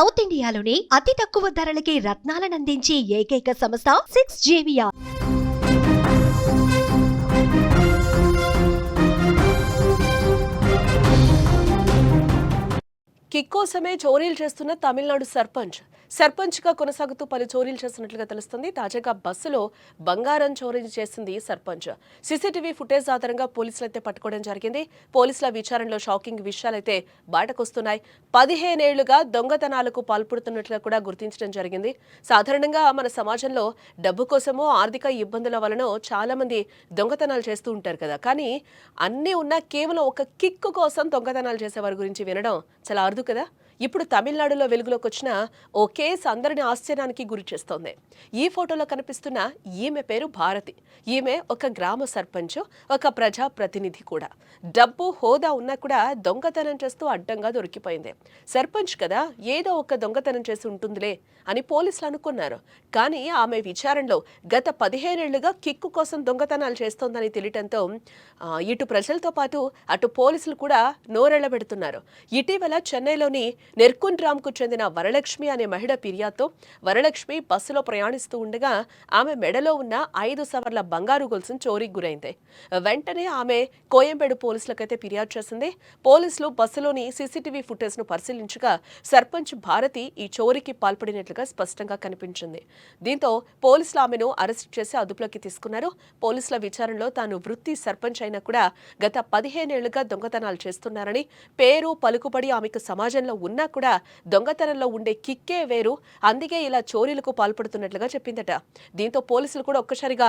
South ఇండియాలోని అతి తక్కువ ధరలకి రత్నాలనందించే ఏకైక సంస్థ 6JVR. కిక్ కోసమే చోరీలు చేస్తున్న తమిళనాడు సర్పంచ్గా కొనసాగుతూ పలు చోరీలు చేస్తున్నట్లుగా తెలుస్తుంది. తాజాగా బస్సులో బంగారం చోరీ చేసింది సర్పంచ్. సీసీటీవీ ఫుటేజ్ ఆధారంగా పోలీసులు అయితే పట్టుకోవడం జరిగింది. పోలీసుల విచారణలో షాకింగ్ విషయాలైతే బయటకొస్తున్నాయి. 15 ఏళ్లుగా దొంగతనాలకు పాల్పడుతున్నట్లుగా కూడా గుర్తించడం జరిగింది. సాధారణంగా మన సమాజంలో డబ్బు కోసమో ఆర్థిక ఇబ్బందుల వలన చాలా మంది దొంగతనాలు చేస్తూ ఉంటారు కదా. కానీ అన్నీ ఉన్నా కేవలం ఒక కిక్ కోసం దొంగతనాలు చేసేవారి గురించి వినడం చాలా అరుదు కదా. ఇప్పుడు తమిళనాడులో వెలుగులోకి వచ్చిన ఓ కేసు అందరిని ఆశ్చర్యానికి గురి చేస్తోంది. ఈ ఫోటోలో కనిపిస్తున్న ఈమె పేరు భారతి. ఈమె ఒక గ్రామ సర్పంచ్, ఒక ప్రజా ప్రతినిధి కూడా. డబ్బు హోదా ఉన్నా కూడా దొంగతనం చేస్తూ అడ్డంగా దొరికిపోయింది. సర్పంచ్ కదా, ఏదో ఒక దొంగతనం చేసి ఉంటుందిలే అని పోలీసులు అనుకున్నారు. కానీ ఆమె విచారణలో గత 15 ఏళ్లుగా కిక్కు కోసం దొంగతనాలు చేస్తోందని తెలియటంతో ఇటు ప్రజలతో పాటు అటు పోలీసులు కూడా నోరెళ్లబెడుతున్నారు. ఇటీవల చెన్నైలోని నెర్కుండ్రామ్కు చెందిన వరలక్ష్మి అనే మహిళ ఫిర్యాదుతో వరలక్ష్మి బస్సులో ప్రయాణిస్తూ ఉండగా ఆమె మెడలో ఉన్న 5 సవర్ల బంగారు గొలుసును చోరీకి గురైంది. వెంటనే ఆమె కోయంబేడు పోలీసులకైతే ఫిర్యాదు చేసింది. పోలీసులు బస్సులోని సీసీటీవీ ఫుటేజ్ను పరిశీలించగా సర్పంచ్ భారతి ఈ చోరీకి పాల్పడినట్లుగా స్పష్టంగా కనిపించింది. దీంతో పోలీసులు ఆమెను అరెస్ట్ చేసి అదుపులోకి తీసుకున్నారు. పోలీసుల విచారణలో తాను వృత్తి సర్పంచ్ అయినా కూడా గత 15 ఏళ్లుగా దొంగతనాలు చేస్తున్నారని, పేరు పలుకుబడి ఆమెకు సమాజంలో ఉన్నా కూడా దొంగతనంలో ఉండే కిక్కే వేరు, అందుకే ఇలా చోరీలకు పాల్పడుతున్నట్లుగా చెప్పిందట. దీంతో పోలీసులు కూడా ఒక్కసారిగా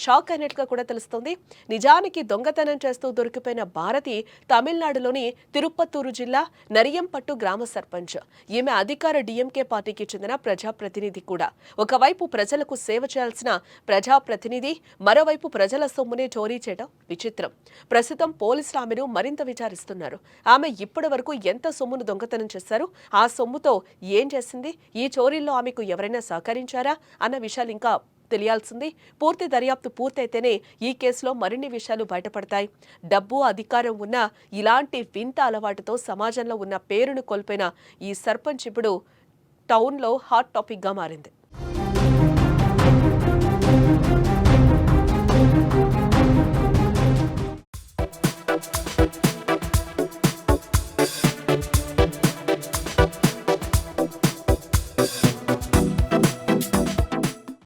షాక్ అయినట్లుగా కూడా తెలుస్తోంది. నిజానికి దొంగతనం చేస్తూ దొరికిపోయిన భారతి తమిళనాడులోని తిరుపత్తూరు జిల్లా నరియంపట్టు గ్రామ సర్పంచ్. ఈమె అధికార డిఎంకే పార్టీకి చెందిన ప్రజాప్రతినిధి కూడా. ఒకవైపు ప్రజలకు సేవ చేయాల్సిన ప్రజాప్రతినిధి, మరోవైపు ప్రజల సొమ్మునే చోరీ చేయడం విచిత్రం. ప్రస్తుతం పోలీసులు ఆమెను మరింత విచారిస్తున్నారు. ఆమె ఇప్పటి వరకు ఎంత సొమ్మును దొంగతనం చేశారు, ఆ సొమ్ముతో ఏం చేసింది, ఈ చోరీల్లో ఆమెకు ఎవరైనా సహకరించారా అన్న విషయాలు ఇంకా తెలియాల్సింది. పూర్తి దర్యాప్తు పూర్తయితేనే ఈ కేసులో మరిన్ని విషయాలు బయటపడతాయి. డబ్బు అధికారం ఉన్న ఇలాంటి వింత అలవాటుతో సమాజంలో ఉన్న పేరును కోల్పోయిన ఈ సర్పంచ్ ఇప్పుడు టౌన్లో హాట్ టాపిక్గా మారింది.